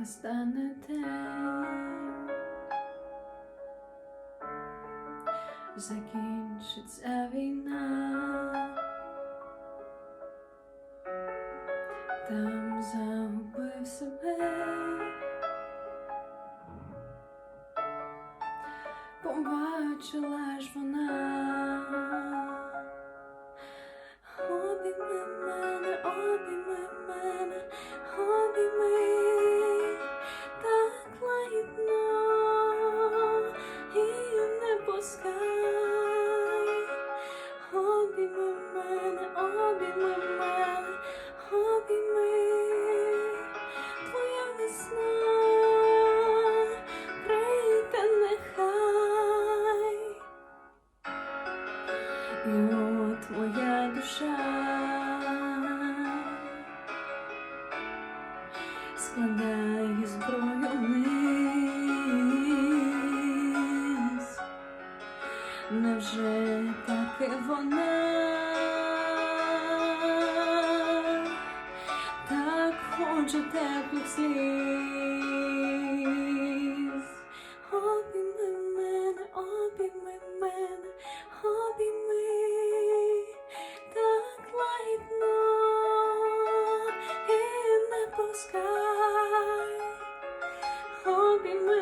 настане день, закінчиться війна, там загубив себе, побачила ж вона. Обійми мене, обійми мене, обійми, так лагідно і не пускай. Обійми мене, обійми мене, обійми, твоя весна прийде нехай. І от моя душа складає зброю вниз. Невже так і вона так хоче теплих сліз? Обійми мене, обійми мене, обійми, так лагідно і не пускай. Обійми